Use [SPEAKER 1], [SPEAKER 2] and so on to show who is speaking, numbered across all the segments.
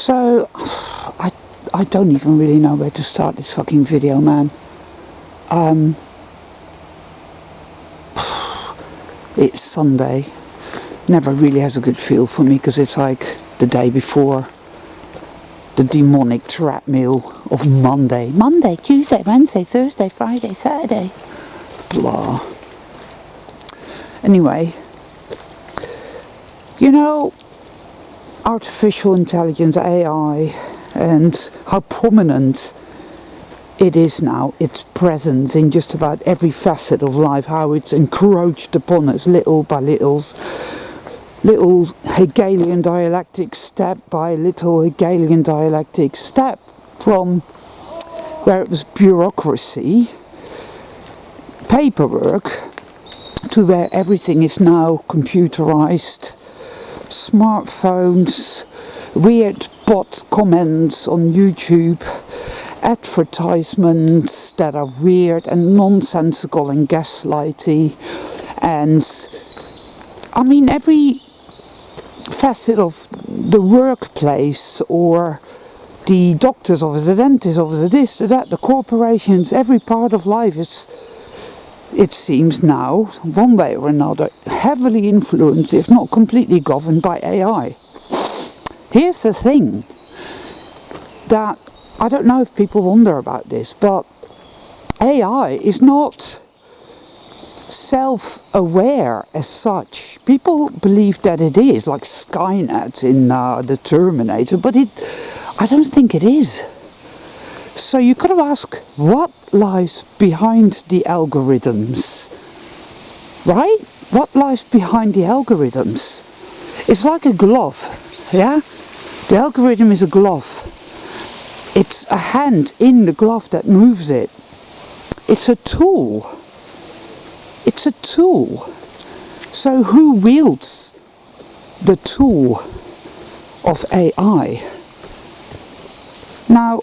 [SPEAKER 1] So, I don't even really know where to start this fucking video, man. It's Sunday. Never really has a good feel for me because it's like the day before the demonic treadmill of Monday. Monday, Tuesday, Wednesday, Thursday, Friday, Saturday. Blah. Anyway, you know, artificial intelligence, AI, and how prominent it is now, its presence in just about every facet of life, how it's encroached upon us little by little Hegelian dialectic, step by little Hegelian dialectic step, from where it was bureaucracy, paperwork, to where everything is now computerized, smartphones, weird bot comments on YouTube, advertisements that are weird and nonsensical and gaslighty, and I mean every facet of the workplace, or the doctor's office, the dentist's office, the this, the that, the corporations, every part of life is, it seems now, one way or another, heavily influenced, if not completely governed, by AI. Here's the thing, that I don't know if people wonder about this, but AI is not self-aware as such. People believe that it is, like Skynet in the Terminator, but I don't think it is. So you could have asked, what lies behind the algorithms? Right? What lies behind the algorithms? It's like a glove, yeah? The algorithm is a glove. It's a hand in the glove that moves it. It's a tool. It's a tool. So who wields the tool of AI? Now,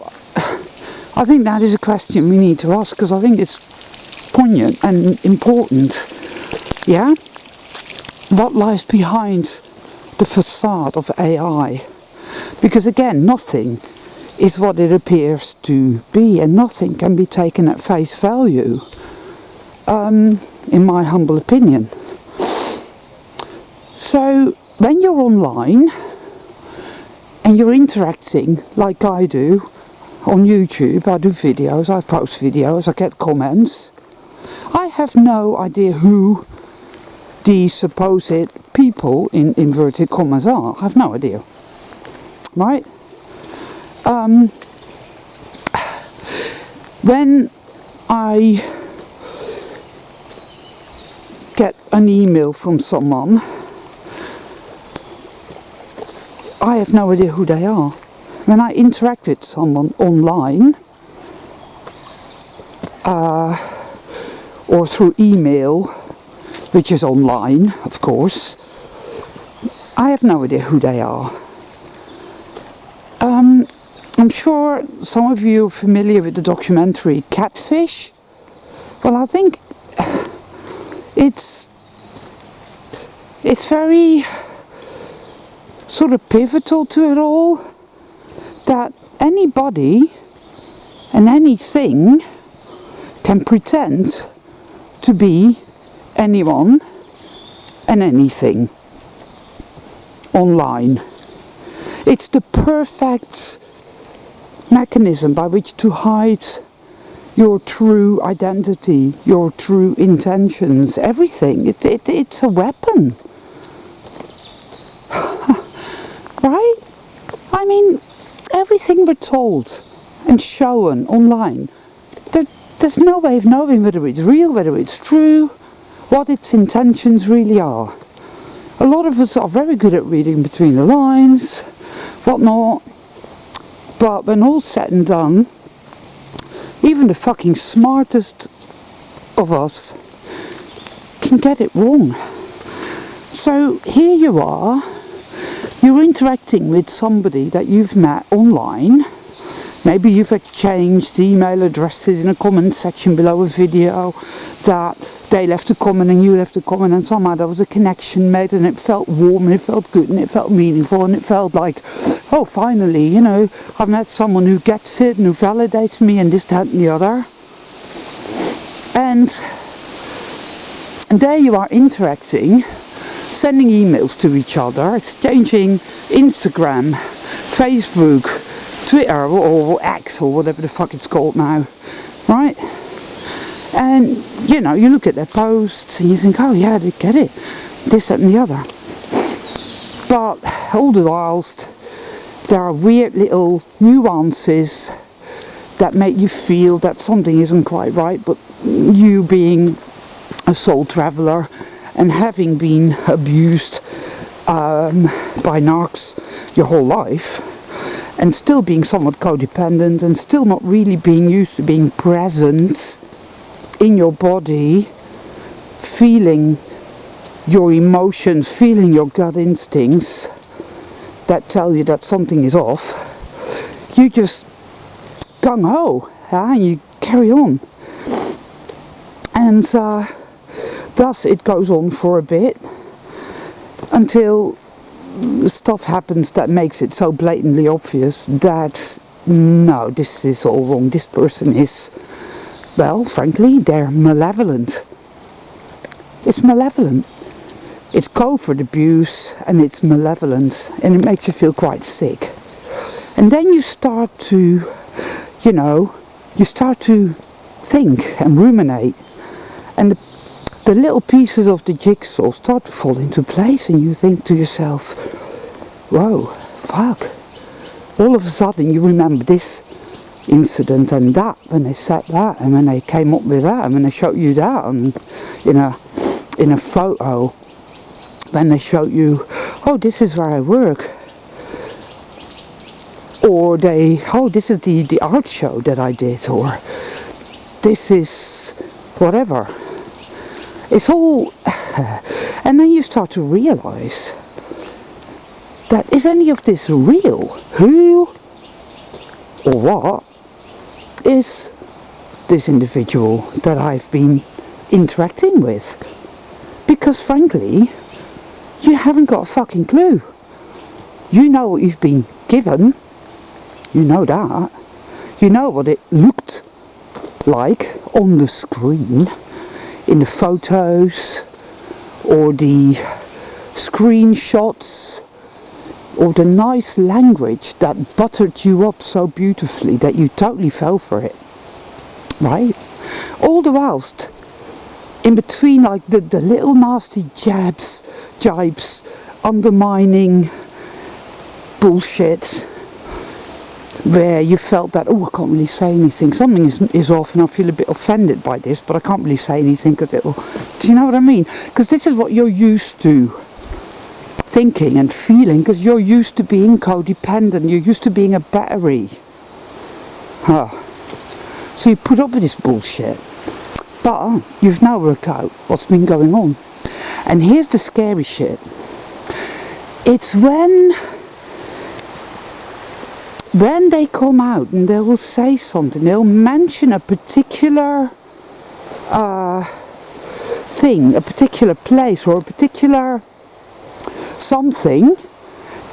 [SPEAKER 1] I think that is a question we need to ask, because I think it's poignant and important. Yeah? What lies behind the facade of AI? Because again, nothing is what it appears to be, and nothing can be taken at face value, in my humble opinion. So when you're online and you're interacting like I do on YouTube, I do videos, I post videos, I get comments, I have no idea who the supposed people in inverted commas are. I have no idea, right? When I get an email from someone, I have no idea who they are. When I interact with someone online, or through email, which is online, of course, I have no idea who they are. I'm sure some of you are familiar with the documentary Catfish. Well, I think it's very sort of pivotal to it all, that anybody and anything can pretend to be anyone and anything online. It's the perfect mechanism by which to hide your true identity, your true intentions, everything. It's a weapon. Right? I mean, everything we're told and shown online, there's no way of knowing whether it's real, whether it's true, what its intentions really are. A lot of us are very good at reading between the lines, whatnot, but when all's said and done, even the fucking smartest of us can get it wrong. So here you are, you're interacting with somebody that you've met online, Maybe you've exchanged email addresses in a comment section below a video, that they left a comment and you left a comment, and somehow there was a connection made, and it felt warm and it felt good and it felt meaningful, and it felt like, oh, finally, you know, I've met someone who gets it and who validates me and this, that and the other. And there you are interacting, sending emails to each other, exchanging Instagram, Facebook, Twitter, or X, or whatever the fuck it's called now, right? And, you know, you look at their posts and you think, oh yeah, they get it, this, that and the other. But all the whilst, there are weird little nuances that make you feel that something isn't quite right, but you being a soul traveller and having been abused by narcs your whole life, and still being somewhat codependent and still not really being used to being present in your body, feeling your emotions, feeling your gut instincts that tell you that something is off, you just gung-ho, and you carry on. And thus it goes on for a bit until stuff happens that makes it so blatantly obvious that no, this is all wrong. This person is, well, frankly, they're malevolent. It's malevolent. It's covert abuse and it's malevolent, and it makes you feel quite sick. And then you start to, you know, you start to think and ruminate, and the little pieces of the jigsaw start to fall into place, and you think to yourself, whoa, fuck. All of a sudden you remember this incident and that, when they said that, and when they came up with that, and when they showed you that, and in a photo, when they showed you, oh, this is where I work. Or they, oh, this is the art show that I did, or this is whatever. It's all, and then you start to realise that, is any of this real? Who or what is this individual that I've been interacting with? Because frankly, you haven't got a fucking clue. You know what you've been given. You know that. You know what it looked like on the screen, in the photos, or the screenshots, or the nice language that buttered you up so beautifully that you totally fell for it, right? All the whilst, in between, like the little nasty jibes, undermining bullshit, where you felt that, oh, I can't really say anything, something is off, and I feel a bit offended by this, but I can't really say anything because it'll, do you know what I mean? Because this is what you're used to thinking and feeling, because you're used to being codependent, you're used to being a battery. So you put up with this bullshit, but you've now worked out what's been going on. And here's the scary shit. It's when they come out and they will say something, they'll mention a particular thing, a particular place, or a particular something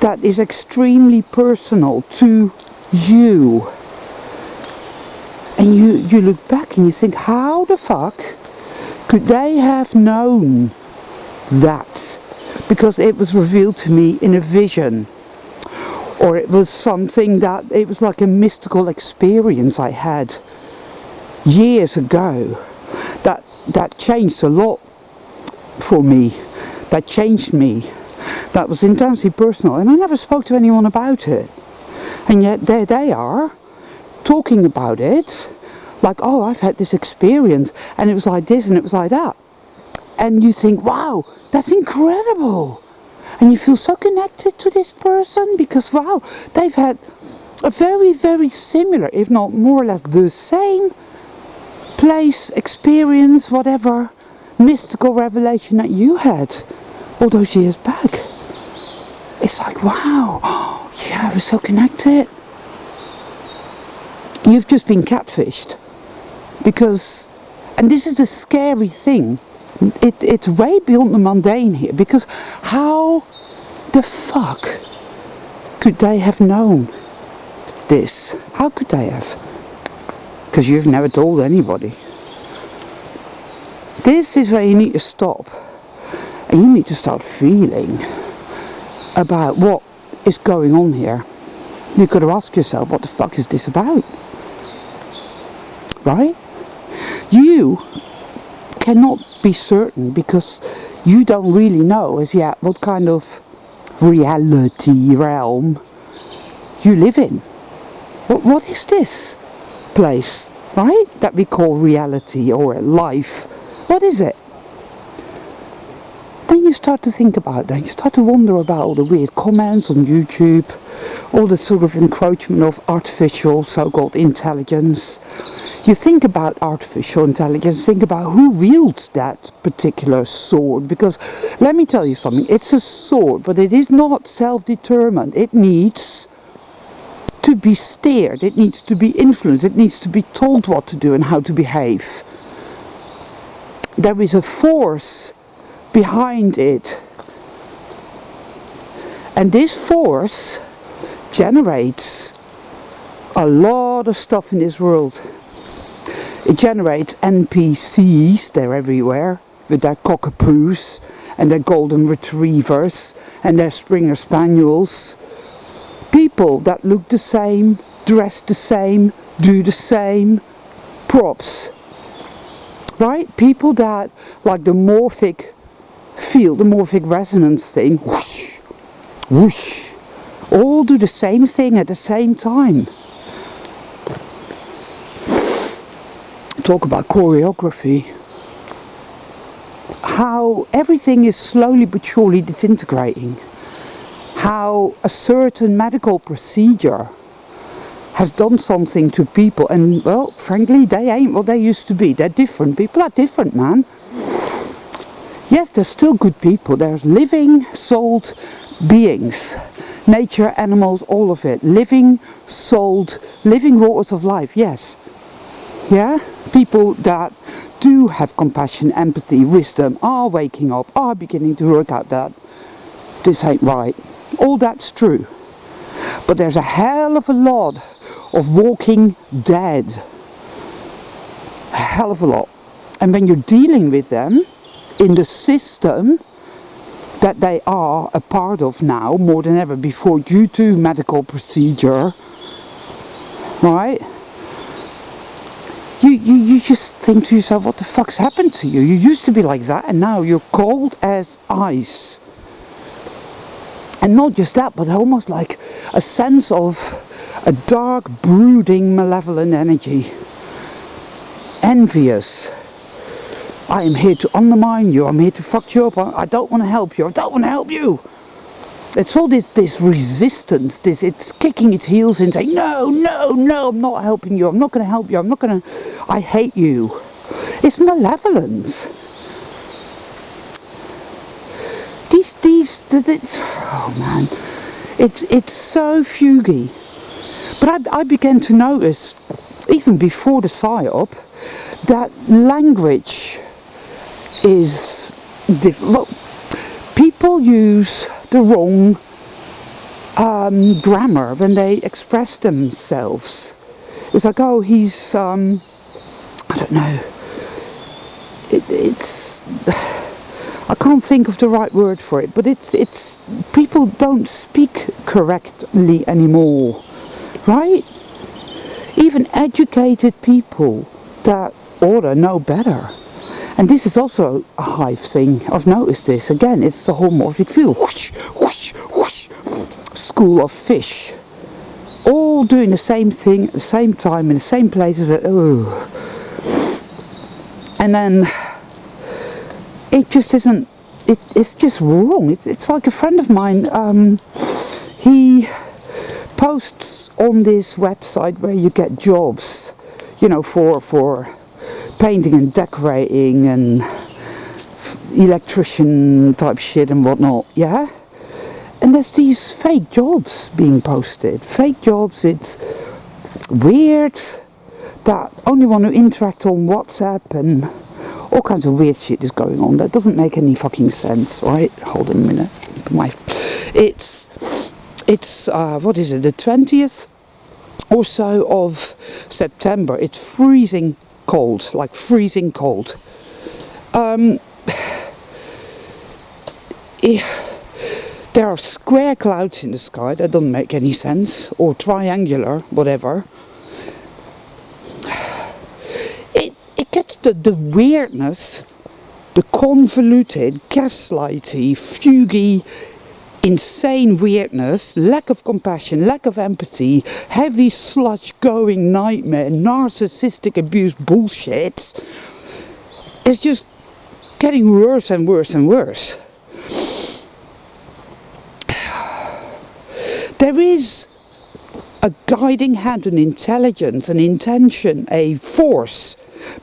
[SPEAKER 1] that is extremely personal to you. And you look back and you think, how the fuck could they have known that? Because it was revealed to me in a vision. Or it was something that, it was like a mystical experience I had years ago that changed a lot for me, that changed me, that was intensely personal, and I never spoke to anyone about it. And yet there they are, talking about it, like, oh, I've had this experience, and it was like this, and it was like that. And you think, wow, that's incredible. And you feel so connected to this person because, wow, they've had a very, very similar, if not more or less the same place, experience, whatever, mystical revelation that you had all those years back. It's like, wow, yeah, we're so connected. you've just been catfished. Because, and this is the scary thing, it's way beyond the mundane here, because how the fuck could they have known this? How could they have? Because you've never told anybody. This is where you need to stop, and you need to start feeling about what is going on here. You've got to ask yourself, what the fuck is this about? Right? You cannot be certain because you don't really know as yet what kind of reality realm you live in. What is this place, right? That we call reality or life. What is it? Then you start to think about that. You start to wonder about all the weird comments on YouTube, all the sort of encroachment of artificial so-called intelligence. You think about artificial intelligence, think about who wields that particular sword, because let me tell you something, it's a sword, but it is not self-determined. It needs to be steered, it needs to be influenced, it needs to be told what to do and how to behave. There is a force behind it, and this force generates a lot of stuff in this world. It generates NPCs, they're everywhere, with their cockapoos and their golden retrievers and their Springer Spaniels. People that look the same, dress the same, do the same, props. Right? People that, like the morphic field, the morphic resonance thing, whoosh, whoosh, all do the same thing at the same time. Talk about choreography. How everything is slowly but surely disintegrating. How a certain medical procedure has done something to people, and well, frankly, they ain't what they used to be. They're different. People are different, man. Yes, they're still good people. There's living, souled beings. Nature, animals, all of it. Living, souled, living waters of life, yes. Yeah? People that do have compassion, empathy, wisdom, are waking up, are beginning to work out that this ain't right. All that's true. But there's a hell of a lot of walking dead. A hell of a lot. And when you're dealing with them in the system that they are a part of now, more than ever before, due to medical procedure, right? You just think to yourself, what the fuck's happened to you? You used to be like that, and now you're cold as ice. And not just that, but almost like a sense of a dark, brooding, malevolent energy. Envious. I am here to undermine you, I'm here to fuck you up, I don't want to help you, I don't want to help you. It's all this resistance, it's kicking its heels in saying, no, no, no, I'm not helping you, I'm not going to help you, I hate you. It's malevolence. Oh man, it's so fugy. But I began to notice, even before the PSYOP, that language is different. Well, people use the wrong grammar when they express themselves. It's like, oh, he's I don't know. It's I can't think of the right word for it, but it's people don't speak correctly anymore, right? Even educated people that ought to know better. And this is also a hive thing. I've noticed this. Again, it's the whole morphic field. Whoosh, whoosh, whoosh. School of fish. All doing the same thing at the same time in the same places. And then it just isn't. It's just wrong. It's like a friend of mine. He posts on this website where you get jobs, you know, for painting and decorating and electrician type shit and whatnot, yeah? And there's these fake jobs being posted. Fake jobs, it's weird, that only want to interact on WhatsApp, and all kinds of weird shit is going on that doesn't make any fucking sense, right? Hold on a minute. It's what is it, the 20th or so of September. It's freezing cold, like freezing cold. There are square clouds in the sky. That doesn't make any sense. Or triangular, whatever. It gets the weirdness, the convoluted, gaslighty, fugy, insane weirdness, lack of compassion, lack of empathy, heavy sludge going nightmare, narcissistic abuse bullshit. It's just getting worse and worse and worse. There is a guiding hand, an intelligence, an intention, a force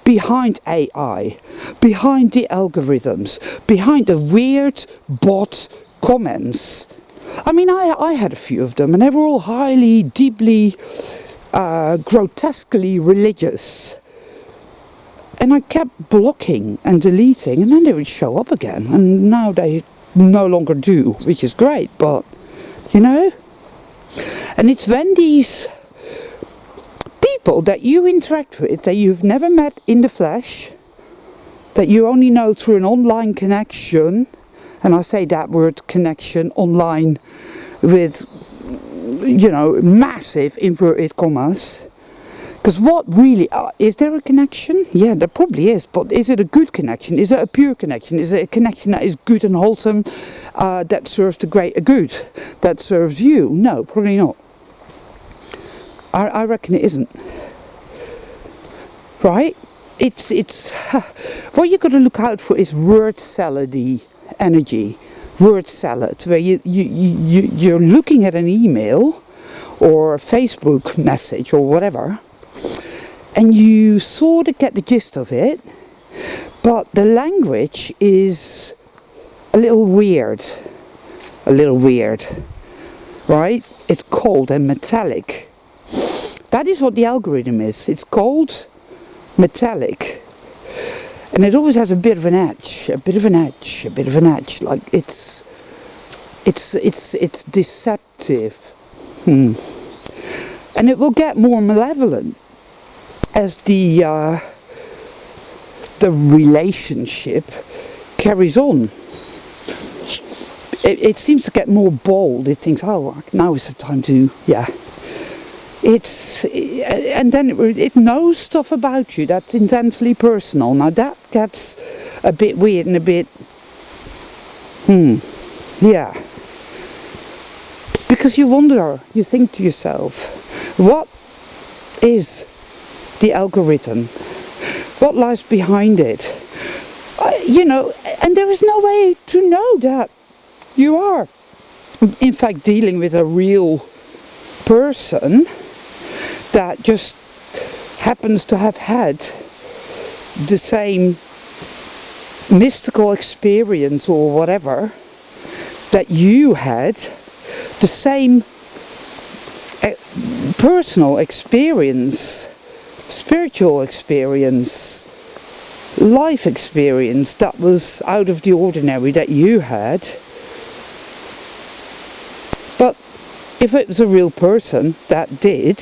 [SPEAKER 1] behind AI, behind the algorithms, behind the weird bot comments. I mean, I had a few of them, and they were all highly, deeply, grotesquely religious. And I kept blocking and deleting, and then they would show up again, and now they no longer do, which is great, but, you know? And it's when these people that you interact with, that you've never met in the flesh, that you only know through an online connection, and I say that word connection online with, you know, massive inverted commas, because what really, is there a connection? Yeah, there probably is, but is it a good connection? Is it a pure connection? Is it a connection that is good and wholesome, that serves the greater good, that serves you? No, probably not. I reckon it isn't. Right? It's what you've got to look out for is word salad-y energy, word salad, where you're looking at an email or a Facebook message or whatever, and you sort of get the gist of it, but the language is a little weird, right? It's cold and metallic. That is what the algorithm is. It's cold, metallic, and it always has a bit of an edge, like it's deceptive. And it will get more malevolent as the relationship carries on. It seems to get more bold. It thinks, oh, now is the time to, yeah. And then it knows stuff about you that's intensely personal. Now that gets a bit weird and a bit, yeah. Because you wonder, you think to yourself, what is the algorithm? What lies behind it? You know, and there is no way to know that you are, in fact, dealing with a real person that just happens to have had the same mystical experience or whatever that you had, the same personal experience, spiritual experience, life experience that was out of the ordinary that you had. But if it was a real person that did,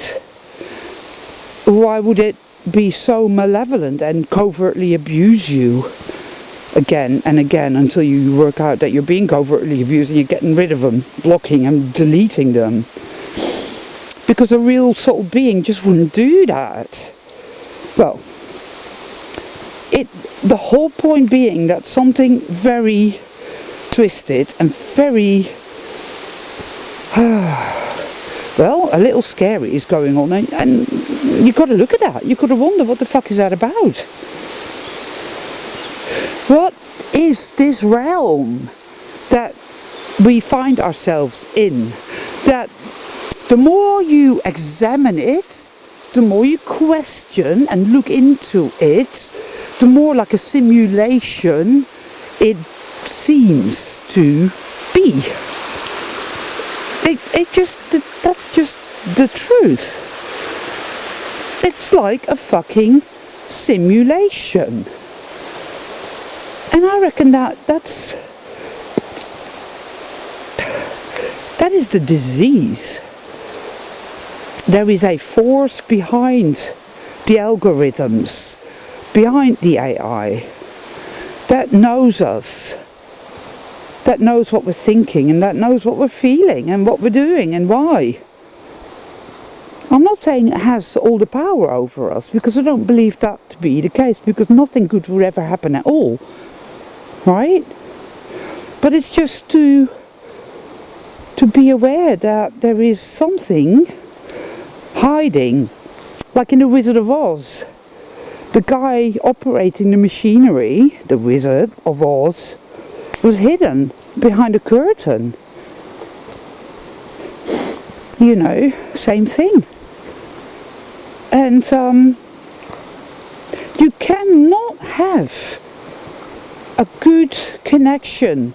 [SPEAKER 1] why would it be so malevolent and covertly abuse you again and again until you work out that you're being covertly abused and you're getting rid of them, blocking and deleting them? Because a real soul being just wouldn't do that. Well, the whole point being that something very twisted and very well, a little scary is going on, and you've got to look at that. You've got to wonder, what the fuck is that about? What is this realm that we find ourselves in? That the more you examine it, the more you question and look into it, the more like a simulation it seems to be. That's just the truth. It's like a fucking simulation. And I reckon that is the disease. There is a force behind the algorithms, behind the AI, that knows us, that knows what we're thinking, and that knows what we're feeling and what we're doing and why. I'm not saying it has all the power over us, because I don't believe that to be the case, because nothing good would ever happen at all, right? But it's just to be aware that there is something hiding, like in the Wizard of Oz. The guy operating the machinery, the Wizard of Oz, was hidden behind a curtain. You know, same thing. And you cannot have a good connection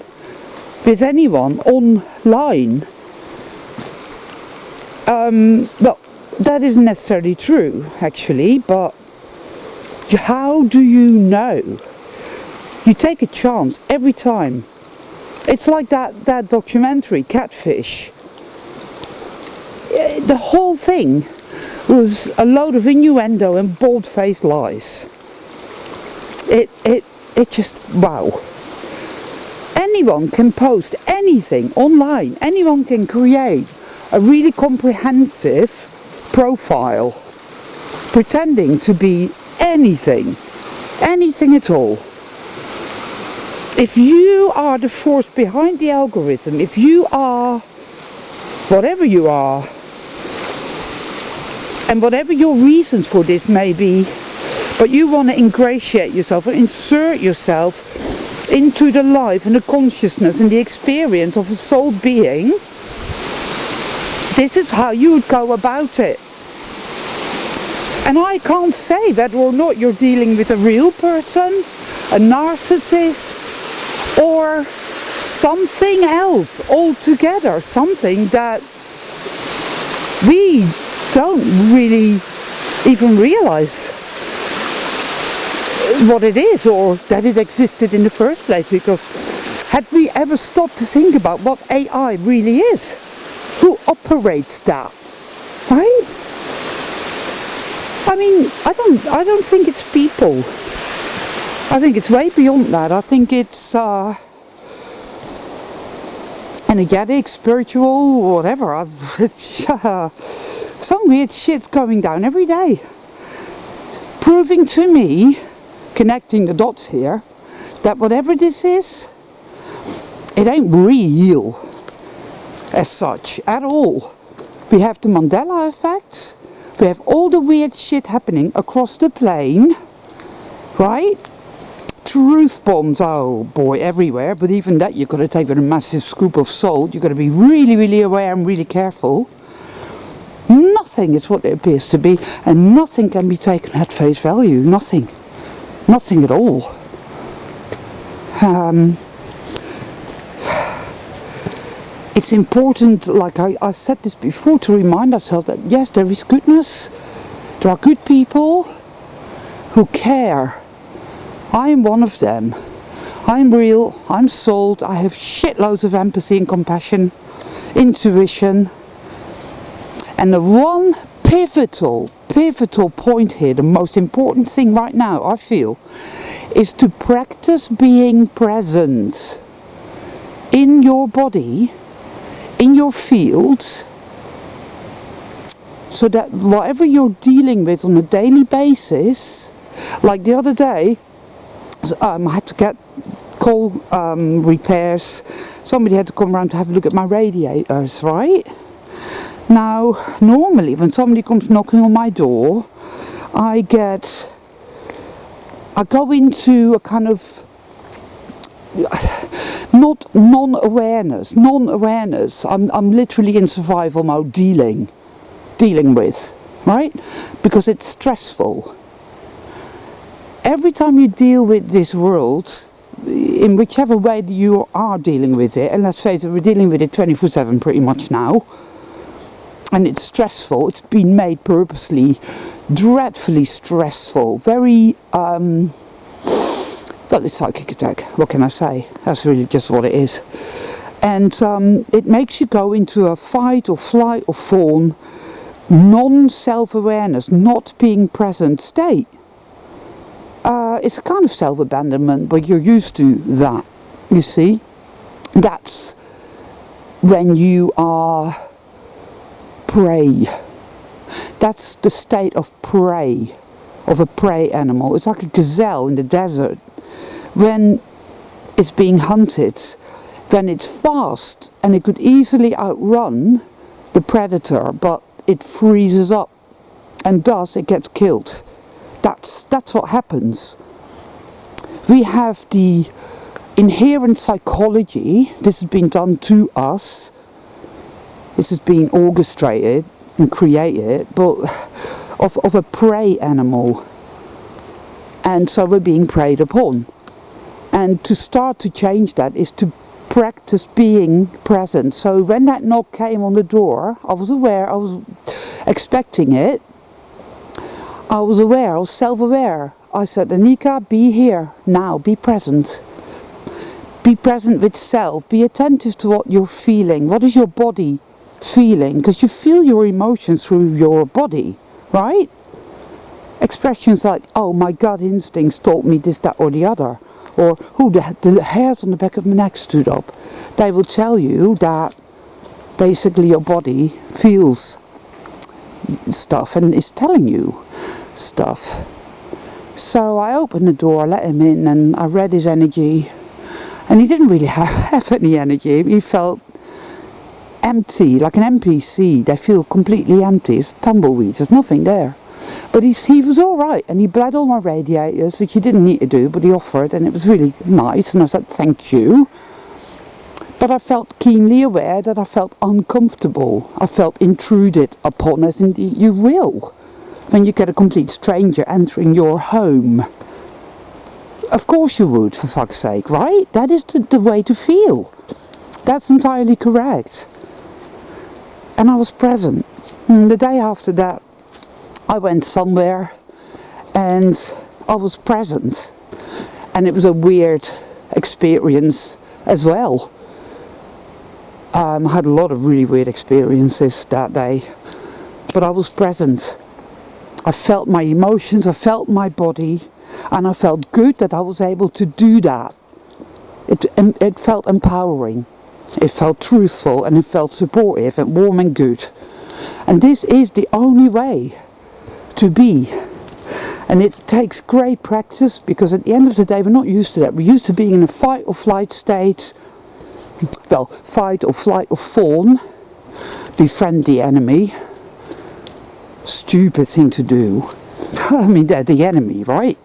[SPEAKER 1] with anyone online. Well, that isn't necessarily true, actually, but how do you know? You take a chance every time. It's like that documentary, Catfish. The whole thing was a load of innuendo and bold-faced lies. It just, wow. Anyone can post anything online. Anyone can create a really comprehensive profile, pretending to be anything at all. If you are the force behind the algorithm, if you are whatever you are, and whatever your reasons for this may be, but you want to ingratiate yourself and insert yourself into the life and the consciousness and the experience of a soul being, this is how you would go about it. And I can't say whether or not you're dealing with a real person, a narcissist, or something else altogether, something that we don't really even realize what it is, or that it existed in the first place, because had we ever stopped to think about what AI really is, who operates that, right? I mean, I don't think it's people. I think it's way beyond that. I think it's energetic, spiritual, whatever. Some weird shit's going down every day, proving to me, connecting the dots here, that whatever this is, it ain't real as such at all. We have the Mandela effect, we have all the weird shit happening across the plane, right? Truth bombs, oh boy, everywhere, but even that you've got to take with a massive scoop of salt. You've got to be really, really aware and really careful. Nothing is what it appears to be, and nothing can be taken at face value. Nothing at all. It's important, like I said this before, to remind ourselves that yes, there is goodness, there are good people who care. I am one of them. I'm real, I'm souled, I have shitloads of empathy and compassion, intuition. And the one pivotal point here, the most important thing right now, I feel, is to practice being present in your body, in your fields, so that whatever you're dealing with on a daily basis, like the other day, I had to get coal repairs. Somebody had to come around to have a look at my radiators, right? Now, normally when somebody comes knocking on my door, I go into a kind of not non-awareness. I'm literally in survival mode, dealing with, right? Because it's stressful. Every time you deal with this world, in whichever way you are dealing with it, and let's face it, we're dealing with it 24/7 pretty much now. and it's stressful. It's been made purposely dreadfully stressful, very well, it's psychic attack, what can I say? That's really just what it is. And it makes you go into a fight or flight or fawn, non-self-awareness, not being present state. It's a kind of self-abandonment, but you're used to that, you see. That's when you are prey. That's the state of prey, of a prey animal. It's like a gazelle in the desert. When it's being hunted, then it's fast and it could easily outrun the predator, but it freezes up, and thus it gets killed. That's what happens. We have the inherent psychology. This has been done to us. This has been orchestrated and created, but of a prey animal, and so we're being preyed upon. And to start to change that is to practice being present. So when that knock came on the door, I was aware, I was expecting it, I was aware, I was self-aware. I said, Anika, be here now, be present. Be present with self, be attentive to what you're feeling. What is your body feeling? Because you feel your emotions through your body, right? Expressions like, oh, my gut instincts told me this, that or the other. Or, oh, the hairs on the back of my neck stood up. They will tell you that basically your body feels stuff and is telling you stuff. So I opened the door, let him in, and I read his energy. And he didn't really have any energy. He felt empty, like an NPC. They feel completely empty. It's tumbleweed, there's nothing there. But he was alright, and he bled all my radiators, which he didn't need to do, but he offered, and it was really nice, and I said thank you. But I felt keenly aware that I felt uncomfortable. I felt intruded upon, as indeed you will, when you get a complete stranger entering your home. Of course you would, for fuck's sake, right? That is the way to feel. That's entirely correct. And I was present. And the day after that, I went somewhere and I was present. And it was a weird experience as well. I had a lot of really weird experiences that day. But I was present. I felt my emotions, I felt my body, and I felt good that I was able to do that. It felt empowering. It felt truthful, and it felt supportive and warm and good. And this is the only way to be. And it takes great practice, because at the end of the day we're not used to that. We're used to being in a fight or flight state. Well, fight or flight or fawn. Befriend the enemy. Stupid thing to do. I mean, they're the enemy, right?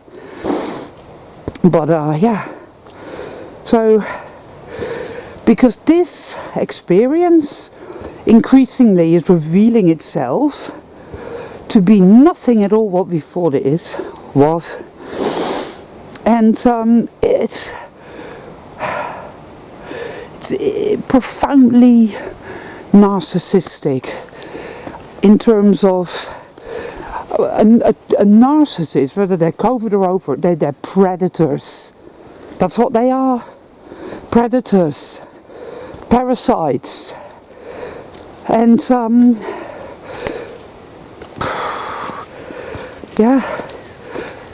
[SPEAKER 1] But yeah. So, because this experience increasingly is revealing itself to be nothing at all what we thought it was. And it's profoundly narcissistic in terms of a narcissist, whether they're covert or overt, they're predators. That's what they are. Predators. Parasites. And yeah,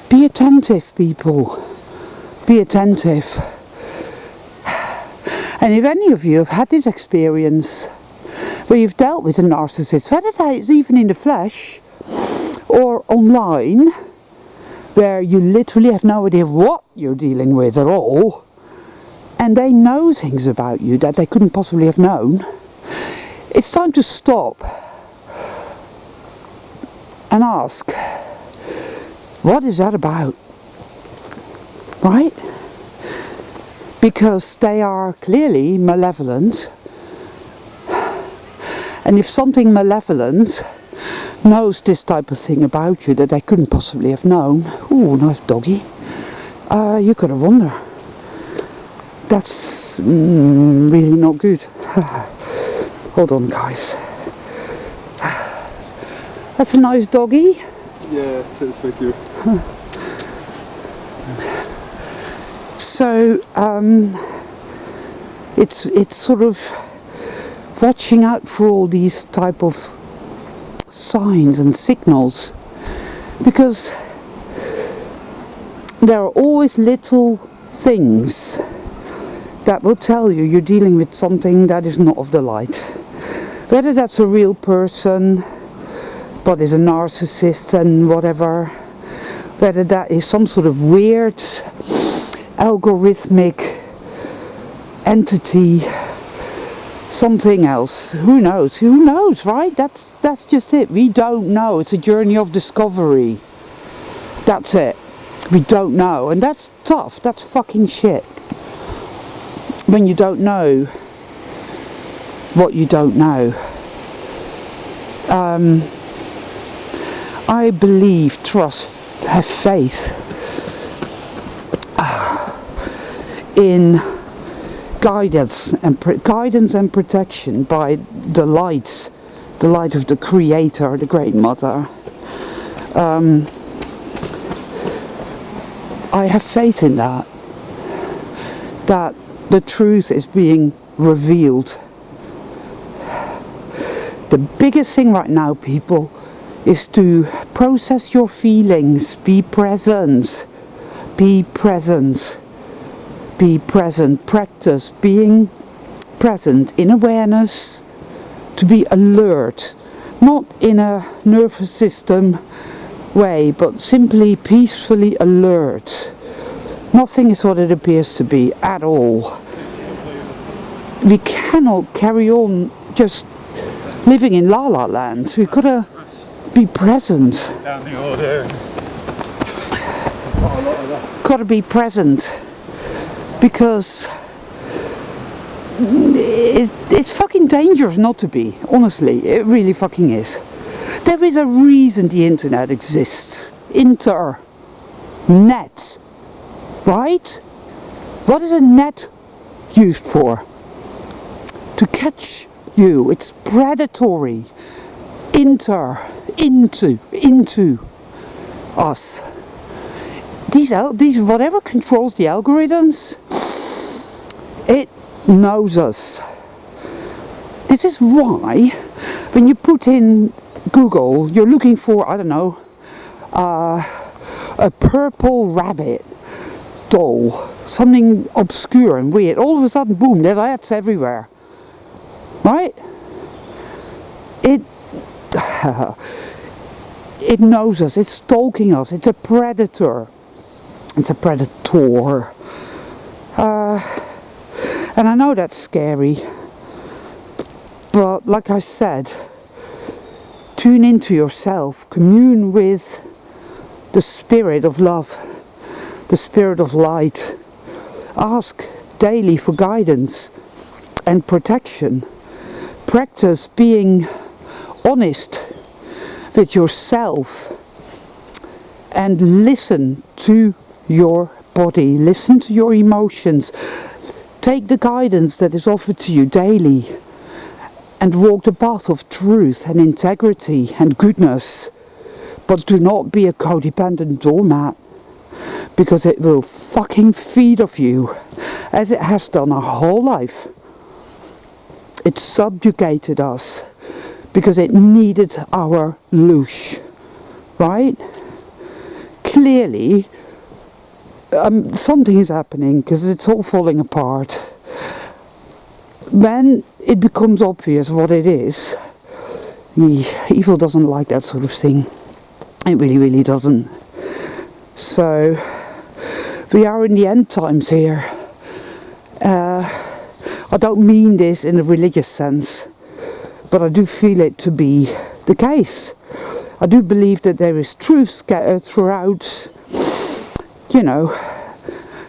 [SPEAKER 1] be attentive, people. Be attentive. And if any of you have had this experience where you've dealt with a narcissist, whether that is even in the flesh or online, where you literally have no idea what you're dealing with at all, and they know things about you that they couldn't possibly have known, it's time to stop and ask, what is that about? Right? Because they are clearly malevolent. And if something malevolent knows this type of thing about you that they couldn't possibly have known, ooh, nice doggy, you gotta wonder. That's really not good. Hold on, guys. That's a nice doggy.
[SPEAKER 2] Yeah, cheers, thank you.
[SPEAKER 1] So it's sort of watching out for all these type of signs and signals, because there are always little things that will tell you you're dealing with something that is not of the light. Whether that's a real person, but is a narcissist and whatever, whether that is some sort of weird algorithmic entity, something else, who knows, right? That's just it. We don't know. It's a journey of discovery. That's it. We don't know, and that's tough. That's fucking shit when you don't know what you don't know. I believe, trust, have faith in guidance and protection by the light of the Creator, the Great Mother. I have faith in that the truth is being revealed. The biggest thing right now, people, is to process your feelings. Be present. Be present. Be present. Practice being present in awareness, to be alert, not in a nervous system way, but simply peacefully alert. Nothing is what it appears to be at all. We cannot carry on just living in La La Land. We've got to be present.
[SPEAKER 2] Down the order.
[SPEAKER 1] Got to be present, because it's fucking dangerous not to be. Honestly, it really fucking is. There is a reason the internet exists. Internet, right? What is a net used for? To catch you. It's predatory. Into us. These whatever controls the algorithms, it knows us. This is why when you put in Google, you're looking for, I don't know, a purple rabbit doll, something obscure and weird, all of a sudden, boom, there's ads everywhere, right? It knows us, it's stalking us, it's a predator. It's a predator. And I know that's scary, but like I said, tune into yourself, commune with the spirit of love, the spirit of light. Ask daily for guidance and protection. Practice being honest with yourself and listen to your body, listen to your emotions. Take the guidance that is offered to you daily and walk the path of truth and integrity and goodness. But do not be a codependent doormat, because it will fucking feed off you, as it has done our whole life. It subjugated us because it needed our loosh, right? Clearly, something is happening, because it's all falling apart. When it becomes obvious what it is, evil doesn't like that sort of thing. It really, really doesn't. So, we are in the end times here. I don't mean this in a religious sense, but I do feel it to be the case. I do believe that there is truth scattered throughout,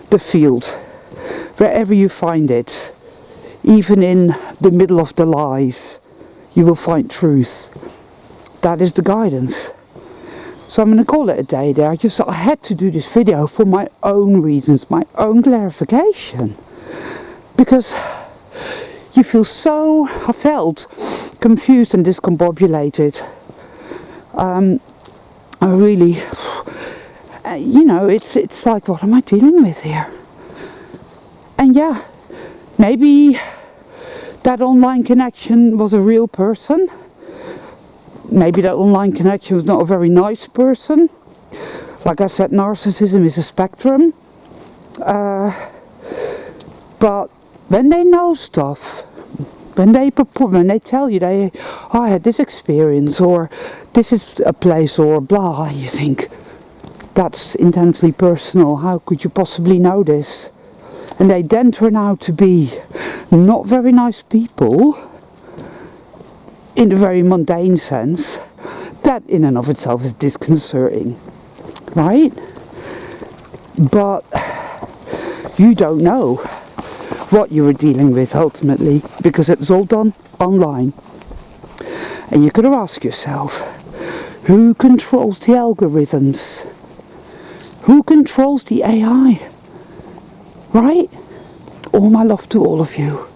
[SPEAKER 1] the field, wherever you find it. Even in the middle of the lies, you will find truth. That is the guidance. So I'm going to call it a day there. I had to do this video for my own reasons, my own clarification. Because I felt confused and discombobulated. I really, you know, it's like, what am I dealing with here? And yeah, maybe that online connection was a real person. Maybe that online connection was not a very nice person. Like I said, narcissism is a spectrum. But when they know stuff, when they tell you oh, I had this experience, or this is a place, or blah, you think, that's intensely personal, how could you possibly know this? And they then turn out to be not very nice people, in a very mundane sense. That in and of itself is disconcerting, right? But you don't know what you were dealing with ultimately, because it was all done online. And you could have asked yourself, who controls the algorithms? Who controls the AI? Right? All my love to all of you.